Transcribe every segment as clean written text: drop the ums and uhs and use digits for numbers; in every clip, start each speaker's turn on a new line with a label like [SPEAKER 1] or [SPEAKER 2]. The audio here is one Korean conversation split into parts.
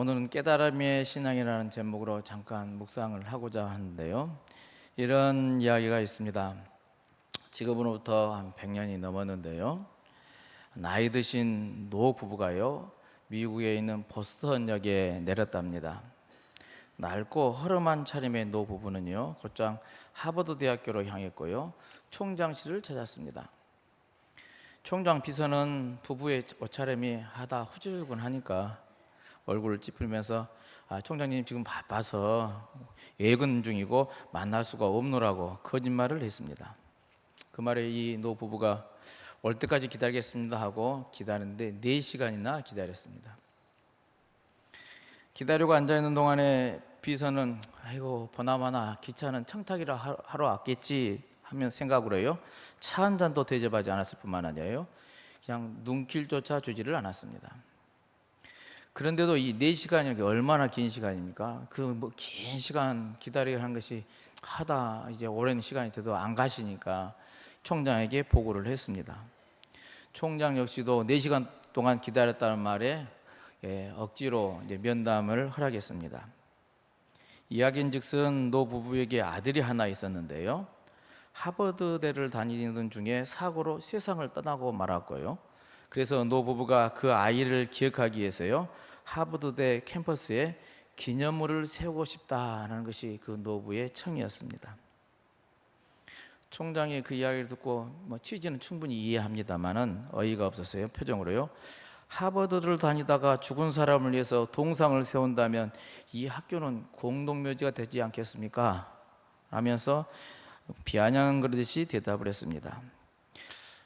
[SPEAKER 1] 오늘은 깨달음의 신앙이라는 제목으로 잠깐 묵상을 하고자 하는데요. 이런 이야기가 있습니다. 지금으로부터 한 100년이 넘었는데요. 나이 드신 노 부부가요, 미국에 있는 보스턴역에 내렸답니다. 낡고 허름한 차림의 노 부부는요, 곧장 하버드 대학교로 향했고요, 총장실을 찾았습니다. 총장 비서는 부부의 옷차림이 하다 후줄근하니까 얼굴을 찌푸리면서 총장님 지금 바빠서 예근 중이고 만날 수가 없노라고 거짓말을 했습니다. 그 말에 이 노부부가 올 때까지 기다리겠습니다 하고 기다렸는데 4시간이나 기다렸습니다. 기다리고 앉아있는 동안에 비서는 아이고 보나마나 기차는 청탁이라 하러 왔겠지 하면 생각으로 해요. 차 한 잔도 대접하지 않았을 뿐만 아니라요, 그냥 눈길조차 주지를 않았습니다. 그런데도 이 4시간이 얼마나 긴 시간입니까? 그 긴 시간 기다리게 하는 것이 하다 이제 오랜 시간이 돼도 안 가시니까 총장에게 보고를 했습니다. 총장 역시도 4시간 동안 기다렸다는 말에 억지로 이제 면담을 허락했습니다. 이야기인즉슨 노 부부에게 아들이 하나 있었는데요. 하버드대를 다니는 중에 사고로 세상을 떠나고 말았고요. 그래서 노 부부가 그 아이를 기억하기 위해서요, 하버드대 캠퍼스에 기념물을 세우고 싶다는 것이 그 노부의 청이었습니다. 총장이 그 이야기를 듣고 취지는 충분히 이해합니다만은 어이가 없었어요. 표정으로요. 하버드를 다니다가 죽은 사람을 위해서 동상을 세운다면 이 학교는 공동묘지가 되지 않겠습니까? 하면서 비아냥거리듯이 대답을 했습니다.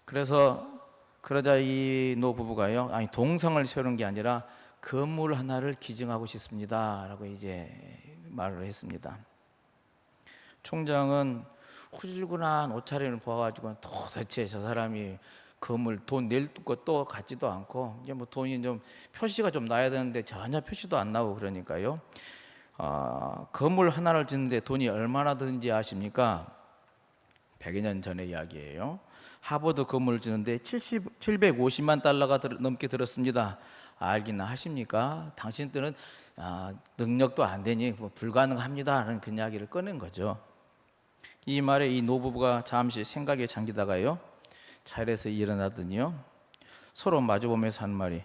[SPEAKER 1] 그러자 이 노 부부가요, 아니 동상을 세우는 게 아니라 건물 하나를 기증하고 싶습니다라고 이제 말을 했습니다. 총장은 후줄근한 옷차림을 보아가지고 도대체 저 사람이 건물 돈 낼 것도 같지도 않고 이제 돈이 좀 표시가 좀 나야 되는데 전혀 표시도 안 나오고 그러니까요. 건물 하나를 짓는데 돈이 얼마나 드는지 아십니까? 100여 년 전의 이야기예요. 하버드 건물을 짓는데 750만 달러가 넘게 들었습니다. 알기나 하십니까? 당신 때는 능력도 안 되니 불가능합니다 라는 그 이야기를 꺼낸 거죠. 이 말에 이 노부부가 잠시 생각에 잠기다가요, 자리에서 일어나더니요, 서로 마주보면서 한 말이,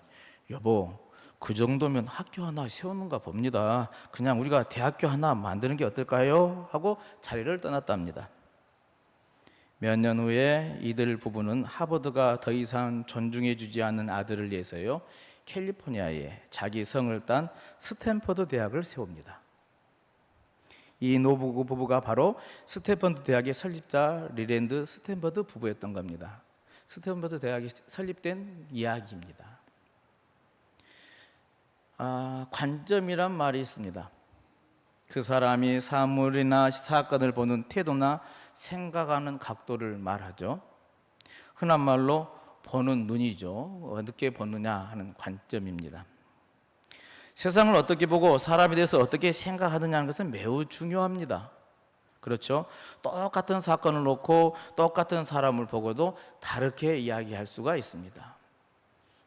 [SPEAKER 1] 여보, 그 정도면 학교 하나 세우는가 봅니다. 그냥 우리가 대학교 하나 만드는 게 어떨까요? 하고 자리를 떠났답니다. 몇 년 후에 이들 부부는 하버드가 더 이상 존중해 주지 않는 아들을 위해서요, 캘리포니아에 자기 성을 딴 스탠퍼드 대학을 세웁니다. 이 노부 부부가 바로 스탠퍼드 대학의 설립자 리랜드 스탠퍼드 부부였던 겁니다. 스탠퍼드 대학이 설립된 이야기입니다. 관점이란 말이 있습니다. 그 사람이 사물이나 사건을 보는 태도나 생각하는 각도를 말하죠. 흔한 말로 보는 눈이죠. 어떻게 보느냐 하는 관점입니다. 세상을 어떻게 보고 사람에 대해서 어떻게 생각하느냐는 것은 매우 중요합니다. 그렇죠? 똑같은 사건을 놓고 똑같은 사람을 보고도 다르게 이야기할 수가 있습니다.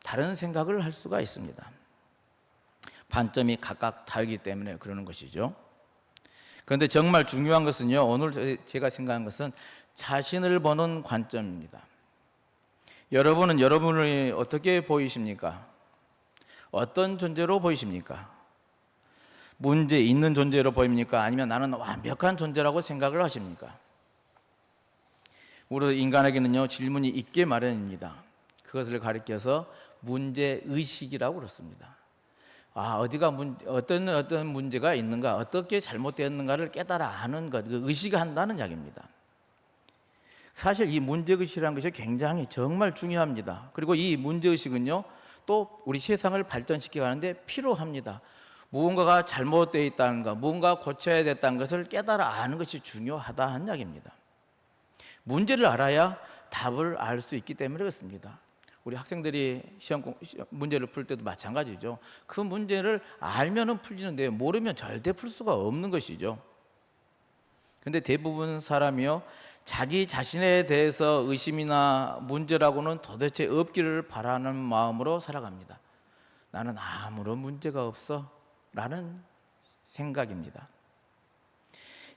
[SPEAKER 1] 다른 생각을 할 수가 있습니다. 관점이 각각 다르기 때문에 그러는 것이죠. 그런데 정말 중요한 것은요, 오늘 제가 생각한 것은 자신을 보는 관점입니다. 여러분은 여러분을 어떻게 보이십니까? 어떤 존재로 보이십니까? 문제 있는 존재로 보입니까? 아니면 나는 완벽한 존재라고 생각을 하십니까? 우리 인간에게는요, 질문이 있게 마련입니다. 그것을 가리켜서 문제의식이라고 그렇습니다. 어떤 문제가 있는가, 어떻게 잘못되었는가를 깨달아 아는 것, 그 의식한다는 이야기입니다. 사실 이 문제의식이라는 것이 굉장히 정말 중요합니다. 그리고 이 문제의식은요, 또 우리 세상을 발전시켜 가는데 필요합니다. 무언가가 잘못되어 있다는 것, 무언가 고쳐야 됐다는 것을 깨달아 아는 것이 중요하다는 이야기입니다. 문제를 알아야 답을 알 수 있기 때문에 그렇습니다. 우리 학생들이 시험 문제를 풀 때도 마찬가지죠. 그 문제를 알면은 풀리는데 모르면 절대 풀 수가 없는 것이죠. 그런데 대부분 사람이요, 자기 자신에 대해서 의심이나 문제라고는 도대체 없기를 바라는 마음으로 살아갑니다. 나는 아무런 문제가 없어. 라는 생각입니다.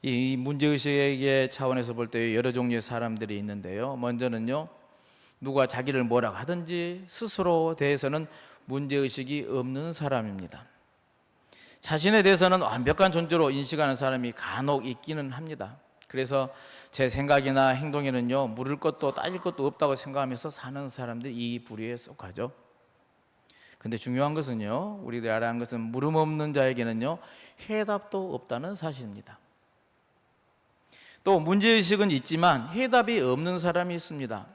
[SPEAKER 1] 이 문제의식의 차원에서 볼 때 여러 종류의 사람들이 있는데요. 먼저는요, 누가 자기를 뭐라고 하든지 스스로 대해서는 문제의식이 없는 사람입니다. 자신에 대해서는 완벽한 존재로 인식하는 사람이 간혹 있기는 합니다. 그래서 제 생각이나 행동에는요, 물을 것도 따질 것도 없다고 생각하면서 사는 사람들이 이 부류에 속하죠. 근데 중요한 것은요, 우리들이 알아야 하는 것은 물음 없는 자에게는요, 해답도 없다는 사실입니다. 또 문제의식은 있지만 해답이 없는 사람이 있습니다.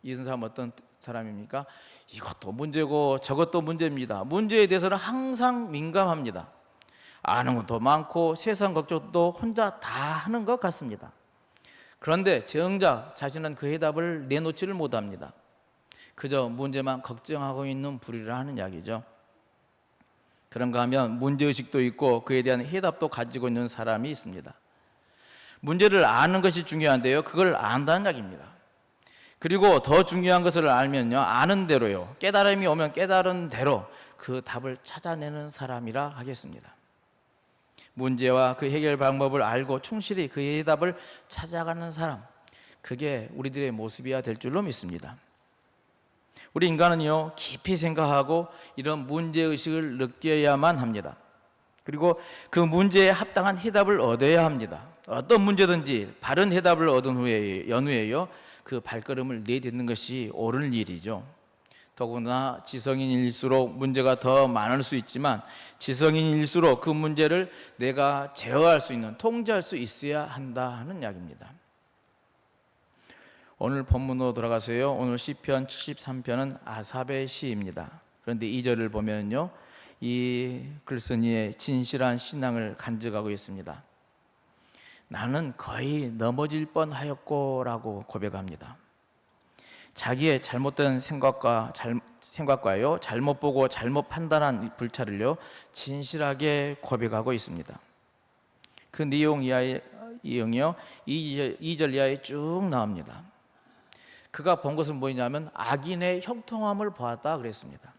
[SPEAKER 1] 이 사람은 어떤 사람입니까? 이것도 문제고 저것도 문제입니다. 문제에 대해서는 항상 민감합니다. 아는 것도 많고 세상 걱정도 혼자 다 하는 것 같습니다. 그런데 정작 자신은 그 해답을 내놓지를 못합니다. 그저 문제만 걱정하고 있는 부류라는 이야기죠. 그런가 하면 문제의식도 있고 그에 대한 해답도 가지고 있는 사람이 있습니다. 문제를 아는 것이 중요한데요, 그걸 안다는 이야기입니다. 그리고 더 중요한 것을 알면요, 아는 대로요, 깨달음이 오면 깨달은 대로 그 답을 찾아내는 사람이라 하겠습니다. 문제와 그 해결 방법을 알고 충실히 그 해답을 찾아가는 사람, 그게 우리들의 모습이어야 될 줄로 믿습니다. 우리 인간은요, 깊이 생각하고 이런 문제의식을 느껴야만 합니다. 그리고 그 문제에 합당한 해답을 얻어야 합니다. 어떤 문제든지 바른 해답을 얻은 후에 연후에요, 그 발걸음을 내딛는 것이 옳은 일이죠. 더구나 지성인일수록 문제가 더 많을 수 있지만 지성인일수록 그 문제를 내가 제어할 수 있는, 통제할 수 있어야 한다는 이야기입니다. 오늘 본문으로 돌아가서요, 오늘 시편 73편은 아삽의 시입니다. 그런데 2절을 보면요, 이 글쓴이의 진실한 신앙을 간직하고 있습니다. 나는 거의 넘어질 뻔하였고라고 고백합니다. 자기의 잘못된 생각과요, 잘못 보고 잘못 판단한 불찰을요, 진실하게 고백하고 있습니다. 그 내용이요, 2절 이하에 쭉 나옵니다. 그가 본 것은 뭐냐면 악인의 형통함을 보았다 그랬습니다.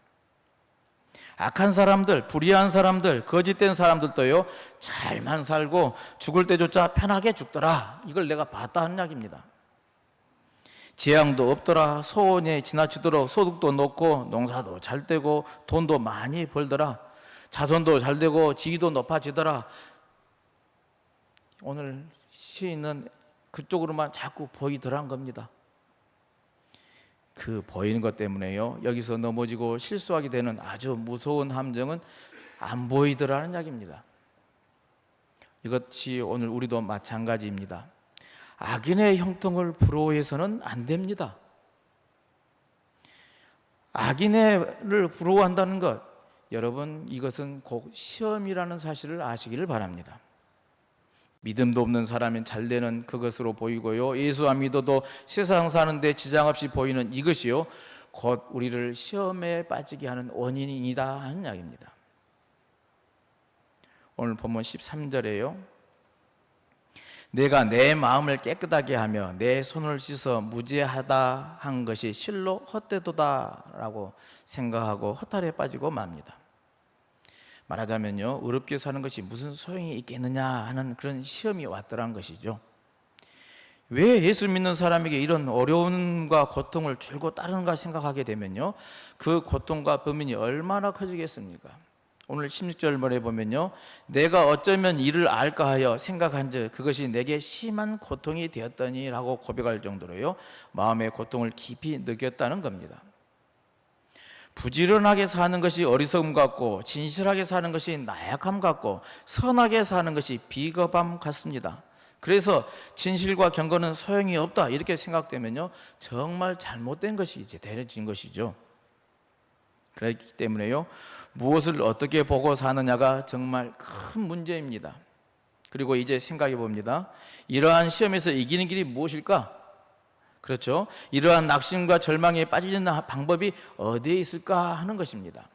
[SPEAKER 1] 악한 사람들, 불의한 사람들, 거짓된 사람들도요, 잘만 살고 죽을 때조차 편하게 죽더라, 이걸 내가 봤다 하는 이야기입니다. 재앙도 없더라, 소원이 지나치도록 소득도 높고 농사도 잘 되고 돈도 많이 벌더라, 자손도 잘 되고 지위도 높아지더라. 오늘 시인은 그쪽으로만 자꾸 보이더란 겁니다. 그 보이는 것 때문에요, 여기서 넘어지고 실수하게 되는 아주 무서운 함정은 안 보이더라는 이야기입니다. 이것이 오늘 우리도 마찬가지입니다. 악인의 형통을 부러워해서는 안 됩니다. 악인을 부러워한다는 것, 여러분, 이것은 곧 시험이라는 사실을 아시기를 바랍니다. 믿음도 없는 사람은 잘 되는 그것으로 보이고요, 예수 안 믿어도 세상 사는데 지장 없이 보이는 이것이요, 곧 우리를 시험에 빠지게 하는 원인이다 하는 이야기입니다. 오늘 본문 13절에요, 내가 내 마음을 깨끗하게 하며 내 손을 씻어 무죄하다 한 것이 실로 헛되도다 라고 생각하고 허탈에 빠지고 맙니다. 말하자면요, 어렵게 사는 것이 무슨 소용이 있겠느냐 하는 그런 시험이 왔더란 것이죠. 왜 예수 믿는 사람에게 이런 어려움과 고통을 줄고 따르는가 생각하게 되면요, 그 고통과 범인이 얼마나 커지겠습니까? 오늘 16절말에 보면요, 내가 어쩌면 이를 알까 하여 생각한즉 그것이 내게 심한 고통이 되었더니 라고 고백할 정도로요, 마음의 고통을 깊이 느꼈다는 겁니다. 부지런하게 사는 것이 어리석음 같고 진실하게 사는 것이 나약함 같고 선하게 사는 것이 비겁함 같습니다. 그래서 진실과 경건은 소용이 없다 이렇게 생각되면요, 정말 잘못된 것이 이제 되어진 것이죠. 그렇기 때문에요, 무엇을 어떻게 보고 사느냐가 정말 큰 문제입니다. 그리고 이제 생각해 봅니다. 이러한 시험에서 이기는 길이 무엇일까? 그렇죠? 이러한 낙심과 절망에 빠지는 방법이 어디에 있을까 하는 것입니다.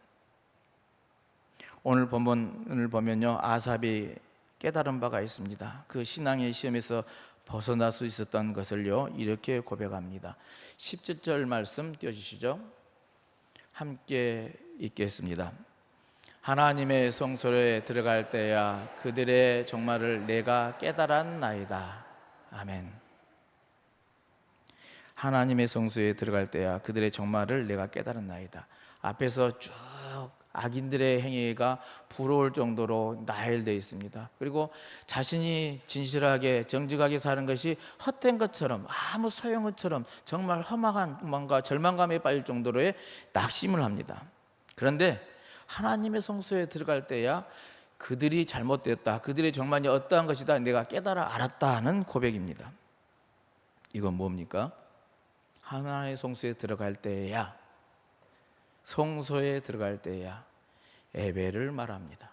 [SPEAKER 1] 오늘 본문을 보면요, 아삽이 깨달은 바가 있습니다. 그 신앙의 시험에서 벗어날 수 있었던 것을요, 이렇게 고백합니다. 17절 말씀 띄워주시죠. 함께 읽겠습니다. 하나님의 성소에 들어갈 때야 그들의 종말을 내가 깨달았나이다. 아멘. 하나님의 성소에 들어갈 때야 그들의 종말을 내가 깨달았나이다. 앞에서 쭉 악인들의 행위가 부러울 정도로 나열되어 있습니다. 그리고 자신이 진실하게 정직하게 사는 것이 헛된 것처럼, 아무 소용한 것처럼, 정말 험악한 뭔가 절망감에 빠질 정도로의 낙심을 합니다. 그런데 하나님의 성소에 들어갈 때야 그들이 잘못되었다, 그들의 종말이 어떠한 것이다 내가 깨달아 알았다는 고백입니다. 이건 뭡니까? 하나님의 성소에 들어갈 때야, 성소에 들어갈 때야 예배를 말합니다.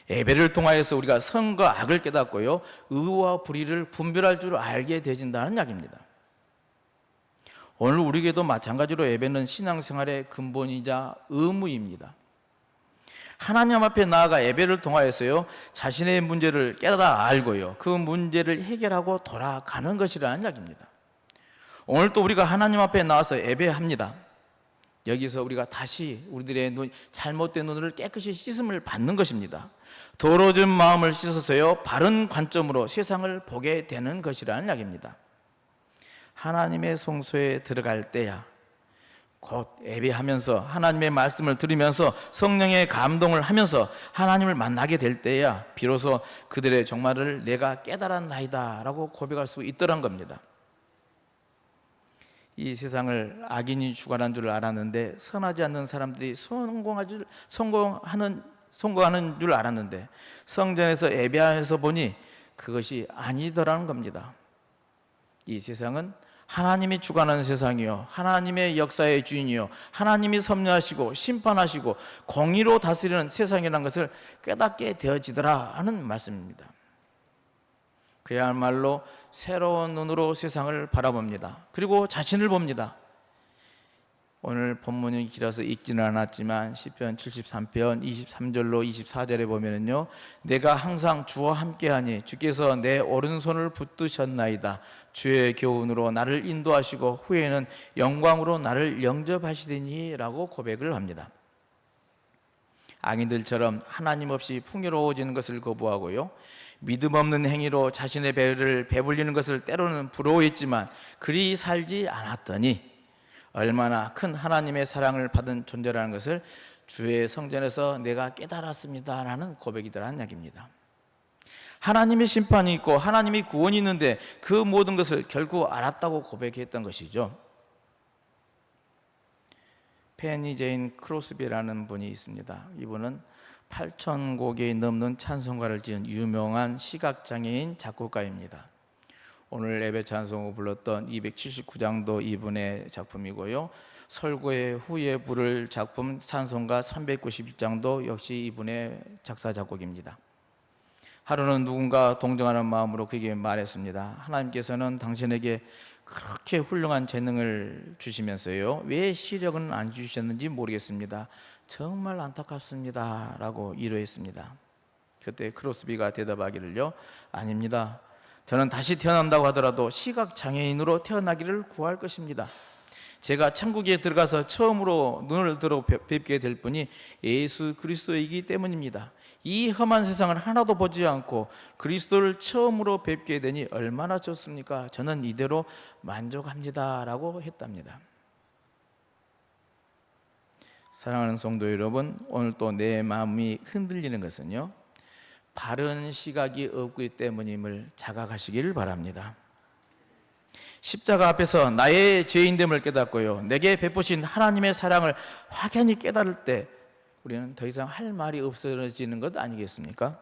[SPEAKER 1] 예배를 통하여서 우리가 선과 악을 깨닫고요, 의와 불의를 분별할 줄 알게 되진다는 이야기입니다. 오늘 우리에게도 마찬가지로 예배는 신앙생활의 근본이자 의무입니다. 하나님 앞에 나아가 예배를 통하여서요, 자신의 문제를 깨달아 알고요, 그 문제를 해결하고 돌아가는 것이라는 이야기입니다. 오늘 또 우리가 하나님 앞에 나와서 예배합니다. 여기서 우리가 다시 우리들의 잘못된 눈을 깨끗이 씻음을 받는 것입니다. 더러워진 마음을 씻어서요, 바른 관점으로 세상을 보게 되는 것이라는 이야기입니다. 하나님의 성소에 들어갈 때야 곧 예배하면서 하나님의 말씀을 들으면서 성령의 감동을 하면서 하나님을 만나게 될 때야 비로소 그들의 종말을 내가 깨달았나이다 라고 고백할 수 있더란 겁니다. 이 세상을 악인이 주관한 줄 알았는데, 선하지 않는 사람들이 성공하는 줄 알았는데, 성전에서 예배하면서 보니 그것이 아니더라는 겁니다. 이 세상은 하나님이 주관하는 세상이요, 하나님의 역사의 주인이요, 하나님이 섭리하시고 심판하시고 공의로 다스리는 세상이라는 것을 깨닫게 되어지더라 하는 말씀입니다. 그야말로 새로운 눈으로 세상을 바라봅니다. 그리고 자신을 봅니다. 오늘 본문이 길어서 읽지는 않았지만 시편 73편 23절로 24절에 보면은요, 내가 항상 주와 함께하니 주께서 내 오른손을 붙드셨나이다. 주의 교훈으로 나를 인도하시고 후에는 영광으로 나를 영접하시리니 라고 고백을 합니다. 악인들처럼 하나님 없이 풍요로워지는 것을 거부하고요, 믿음 없는 행위로 자신의 배를 배불리는 것을 때로는 부러워했지만 그리 살지 않았더니 얼마나 큰 하나님의 사랑을 받은 존재라는 것을 주의 성전에서 내가 깨달았습니다 라는 고백이더라는 이야기입니다. 하나님의 심판이 있고 하나님의 구원이 있는데 그 모든 것을 결국 알았다고 고백했던 것이죠. 페니 제인 크로스비라는 분이 있습니다. 이분은 8,000곡이 넘는 찬송가를 지은 유명한 시각장애인 작곡가입니다. 오늘 예배 찬송을 불렀던 279장도 이분의 작품이고요, 설교의 후에 부를 작품 찬송가 391장도 역시 이분의 작사 작곡입니다. 하루는 누군가 동정하는 마음으로 그에게 말했습니다. 하나님께서는 당신에게 그렇게 훌륭한 재능을 주시면서요, 왜 시력은 안 주셨는지 모르겠습니다. 정말 안타깝습니다 라고 위로했습니다. 그때 크로스비가 대답하기를요, 아닙니다. 저는 다시 태어난다고 하더라도 시각장애인으로 태어나기를 구할 것입니다. 제가 천국에 들어가서 처음으로 눈을 들어 뵙게 될 분이 예수 그리스도이기 때문입니다. 이 험한 세상을 하나도 보지 않고 그리스도를 처음으로 뵙게 되니 얼마나 좋습니까? 저는 이대로 만족합니다 라고 했답니다. 사랑하는 성도 여러분, 오늘 또 내 마음이 흔들리는 것은요, 바른 시각이 없기 때문임을 자각하시기를 바랍니다. 십자가 앞에서 나의 죄인됨을 깨닫고요, 내게 베푸신 하나님의 사랑을 확연히 깨달을 때 우리는 더 이상 할 말이 없어지는 것 아니겠습니까?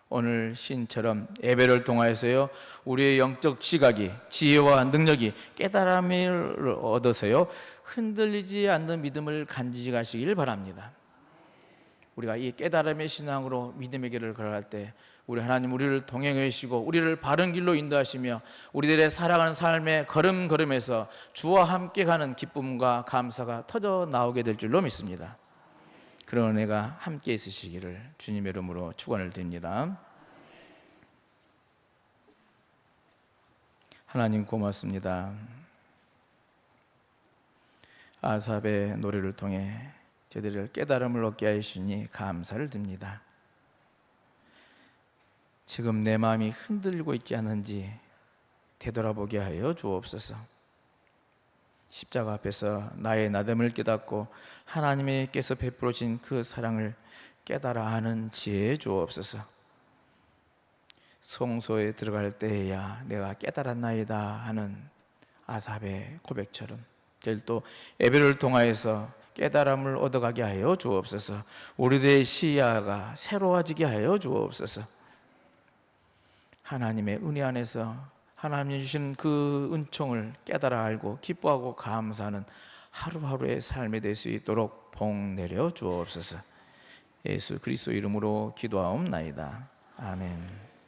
[SPEAKER 1] 오늘 시인처럼 예배를 통하여서요, 우리의 영적 시각이, 지혜와 능력이, 깨달음을 얻어서요, 흔들리지 않는 믿음을 간직하시길 바랍니다. 우리가 이 깨달음의 신앙으로 믿음의 길을 걸어갈 때 우리 하나님 우리를 동행해 주시고 우리를 바른 길로 인도하시며 우리들의 살아가는 삶의 걸음걸음에서 주와 함께 가는 기쁨과 감사가 터져 나오게 될 줄로 믿습니다. 그런 은혜가 함께 있으시기를 주님의 이름으로 축원을 드립니다. 하나님 고맙습니다. 아삽의 노래를 통해 저희들을 깨달음을 얻게 하시니 감사를 드립니다. 지금 내 마음이 흔들리고 있지 않은지 되돌아보게 하여 주옵소서. 십자가 앞에서 나의 나됨을 깨닫고 하나님께서 베풀어 주신 그 사랑을 깨달아 아는 지혜 주옵소서. 성소에 들어갈 때에야 내가 깨달았나이다 하는 아삽의 고백처럼 저희 또 예배를 통하여서 깨달음을 얻어가게 하여 주옵소서. 우리들의 시야가 새로워지게 하여 주옵소서. 하나님의 은혜 안에서 하나님이 주신 그 은총을 깨달아 알고 기뻐하고 감사하는 하루하루의 삶이 될 수 있도록 복 내려 주옵소서. 예수 그리스도 이름으로 기도하옵나이다. 아멘.